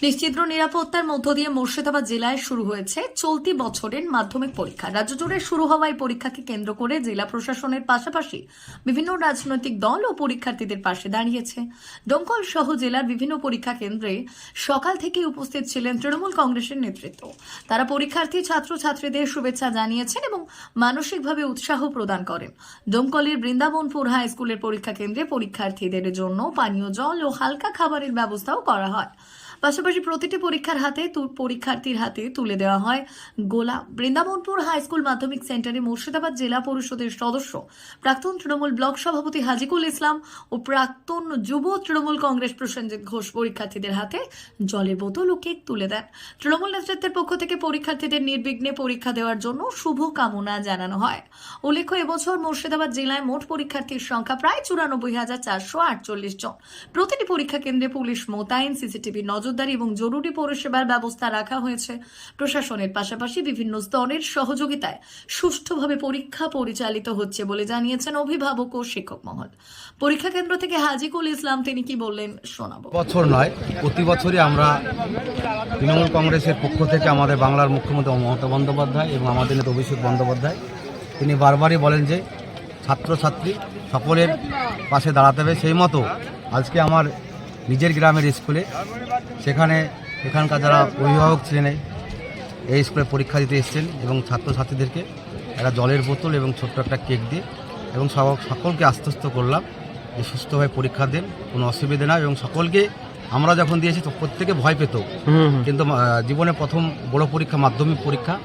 নিশ্চিদ্র নিরাপত্তার মধ্য দিয়ে মুর্শিদাবাদ জেলায় শুরু হয়েছে চলতি বছরের মাধ্যমিক পরীক্ষা। রাজ্য জুড়ে শুরু হওয়া এই পরীক্ষাকে কেন্দ্র করে জেলা প্রশাসনের পাশাপাশি বিভিন্ন রাজনৈতিক দল ও পরীক্ষার্থীদের পাশে দাঁড়িয়েছে। ডোমকল সহ জেলার বিভিন্ন পরীক্ষা কেন্দ্রে সকাল থেকেই উপস্থিত ছিলেন তৃণমূল কংগ্রেসের নেতৃত্ব। তারা পরীক্ষার্থী ছাত্রছাত্রীদের শুভেচ্ছা জানিয়েছেন এবং মানসিকভাবে উৎসাহ প্রদান করেন। ডোমকলের বৃন্দাবনপুর হাই স্কুলের পরীক্ষা কেন্দ্রে পরীক্ষার্থীদের জন্য পানীয় জল ও হালকা খাবারের ব্যবস্থাও করা হয়। পাশাপাশি প্রতিটি পরীক্ষার্থীর হাতে তুলে দেওয়া হয় গোলাপ। বৃন্দাবনপুর হাই স্কুল মাধ্যমিক সেন্টারে মুর্শিদাবাদ জেলা পরিষদের সদস্য, প্রাক্তন তৃণমূল ব্লক সভাপতি হাজিকুল ইসলাম ও প্রাক্তন যুব তৃণমূল কংগ্রেস প্রসেনজিৎ ঘোষ পরীক্ষার্থীদের হাতে জলের বোতল ও কেক তুলে দেন। তৃণমূল নেতৃত্বের পক্ষ থেকে পরীক্ষার্থীদের নির্বিঘ্নে পরীক্ষা দেওয়ার জন্য শুভ কামনা জানানো হয়। উল্লেখ্য, এবছর মুর্শিদাবাদ জেলায় মোট পরীক্ষার্থীর সংখ্যা প্রায় 94,448 জন। প্রতিটি পরীক্ষা কেন্দ্রে পুলিশ মোতায়েন, সিসিটিভি নজরদারি এবং জরুরি পরিষেবার ব্যবস্থা রাখা হয়েছে। প্রশাসনের পাশাপাশি বিভিন্ন স্তরের সহযোগিতায় সুষ্ঠুভাবে পরীক্ষা পরিচালিত হচ্ছে বলে জানিয়েছেন অভিভাবক ও শিক্ষক মহল। পরীক্ষা কেন্দ্র থেকে হাজিকুল ইসলাম তিনি কি বললেন শোনাবো। বছর নয়, প্রতি বছরই আমরা তৃণমূল কংগ্রেসের পক্ষ থেকে আমাদের বাংলার মুখ্যমন্ত্রী মমতা বন্দ্যোপাধ্যায় এবং আমাদের নেতা অভিষেক বন্দ্যোপাধ্যায় তিনি বারবারই বলেন যে ছাত্রছাত্রী সকলের পাশে দাঁড়াতে হবে। সেই মতো আজকে আমার নিজের গ্রামের স্কুলে সেখানে এখানকার যারা অভিভাবক ছিলেন এই স্কুলে পরীক্ষা দিতে এসেছেন এবং ছাত্রছাত্রীদেরকে একটা জলের বোতল এবং ছোট্ট একটা কেক দিয়ে এবং সকলকে আশ্বস্ত করলাম যে সুস্থভাবে পরীক্ষা দেন, কোনো অসুবিধা না। এবং সকলকে আমরা যখন দিয়েছি তো প্রত্যেকে ভয় পেত, কিন্তু জীবনে প্রথম বড় পরীক্ষা মাধ্যমিক পরীক্ষা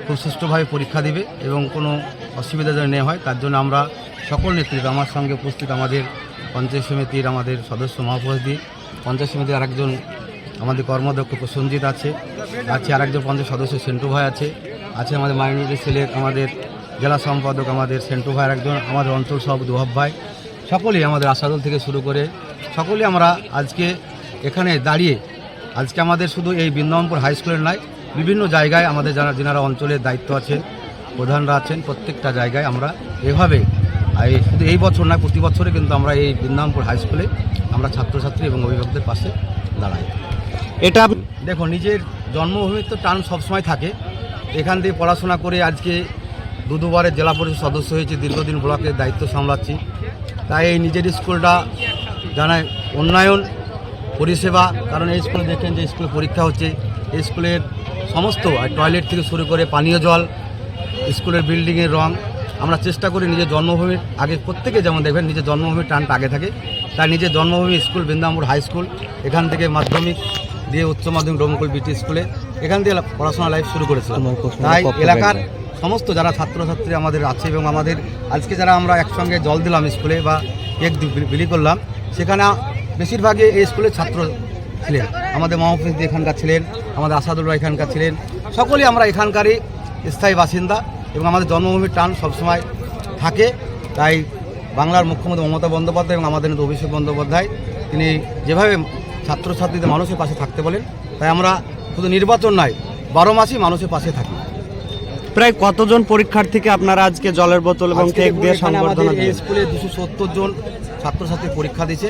খুব সুষ্ঠুভাবে পরীক্ষা দিবে এবং কোনো অসুবিধা যেন নেওয়া হয় তার জন্য আমরা সকল নেতৃত্ব, আমার সঙ্গে উপস্থিত আমাদের পঞ্চায়েত সমিতির আমাদের সদস্য মহাপতি, পঞ্চায়েত সমিতির আরেকজন আমাদের কর্মদক্ষ প্রসেনজিৎ আছে আরেকজন পঞ্চায়েত সদস্য সেন্টু ভাই আছে আমাদের মাইনরিটি সেলের আমাদের জেলা সম্পাদক আমাদের সেন্টু ভাই একজন, আমাদের অঞ্চল সভাপতি ওহাব ভাই, সকলেই আমাদের আশাদল থেকে শুরু করে সকলেই আমরা আজকে এখানে দাঁড়িয়ে আজকে আমাদের শুধু এই বৃন্দাবনপুর হাই স্কুলের নয়, বিভিন্ন জায়গায় আমাদের যারা অঞ্চলের দায়িত্ব আছেন, প্রধানরা আছেন, প্রত্যেকটা জায়গায় আমরা এভাবে শুধু এই বছর নয় প্রতি বছরে কিন্তু আমরা এই বৃন্দাবনপুর হাই স্কুলে আমরা ছাত্রছাত্রী এবং অভিভাবকদের পাশে দাঁড়াই। এটা দেখো, নিজের জন্মভূমির তো টান সবসময় থাকে। এখান থেকে পড়াশোনা করে আজকে দুবারের জেলা পরিষদ সদস্য হয়েছে, দীর্ঘদিন ব্লকের দায়িত্ব সামলাচ্ছি। তাই এই নিজের স্কুলটা জানায় উন্নয়ন পরিষেবা, কারণ এই স্কুলে দেখেন যে স্কুলে পরীক্ষা হচ্ছে, এই স্কুলের সমস্ত টয়লেট থেকে শুরু করে পানীয় জল, স্কুলের বিল্ডিংয়ের রং, আমরা চেষ্টা করি নিজের জন্মভূমির আগে প্রত্যেকে যেমন দেখবেন নিজের জন্মভূমির টানটা আগে থাকে। তাই নিজের জন্মভূমি স্কুল বৃন্দাবনপুর হাই স্কুল, এখান থেকে মাধ্যমিক দিয়ে উচ্চ মাধ্যমিক ডোমকল বিটি স্কুলে এখান থেকে পড়াশোনা লাইফ শুরু করেছিলাম। তাই এলাকার সমস্ত যারা ছাত্রছাত্রী আমাদের আছে এবং আমাদের আজকে যারা আমরা একসঙ্গে জল দিলাম স্কুলে বা কেক বিলি করলাম, সেখানে বেশিরভাগই এই স্কুলের ছাত্র ছিলেন। আমাদের মহাপতি এখানকার ছিলেন, আমাদের আসাদুল্লাহ এখানকার ছিলেন, সকলেই আমরা এখানকারই স্থায়ী বাসিন্দা এবং আমাদের জন্মভূমির টান সবসময় থাকে। তাই বাংলার মুখ্যমন্ত্রী মমতা বন্দ্যোপাধ্যায় এবং আমাদের নেতা অভিষেক বন্দ্যোপাধ্যায় তিনি যেভাবে ছাত্রছাত্রীদের মানুষের পাশে থাকতে বলেন, তাই আমরা শুধু নির্বাচন নয় 12 মাসই মানুষের পাশে থাকি। প্রায় কতজন পরীক্ষার্থীকে আপনারা আজকে জলের বোতল এবং কেক দিয়ে সংবর্ধনা দিয়েছেন? এই স্কুলে 270 জন ছাত্রছাত্রী পরীক্ষা দিয়েছে।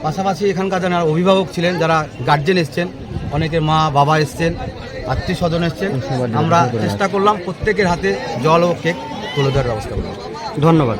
পাশাপাশি এখানকার যারা অভিভাবক ছিলেন, যারা গার্জেন এসছেন, অনেকের মা বাবা এসছেন, আত্মীয় স্বজন এসছেন, আমরা চেষ্টা করলাম প্রত্যেকের হাতে জল ও কেক তুলে দেওয়ার ব্যবস্থা করলাম। ধন্যবাদ।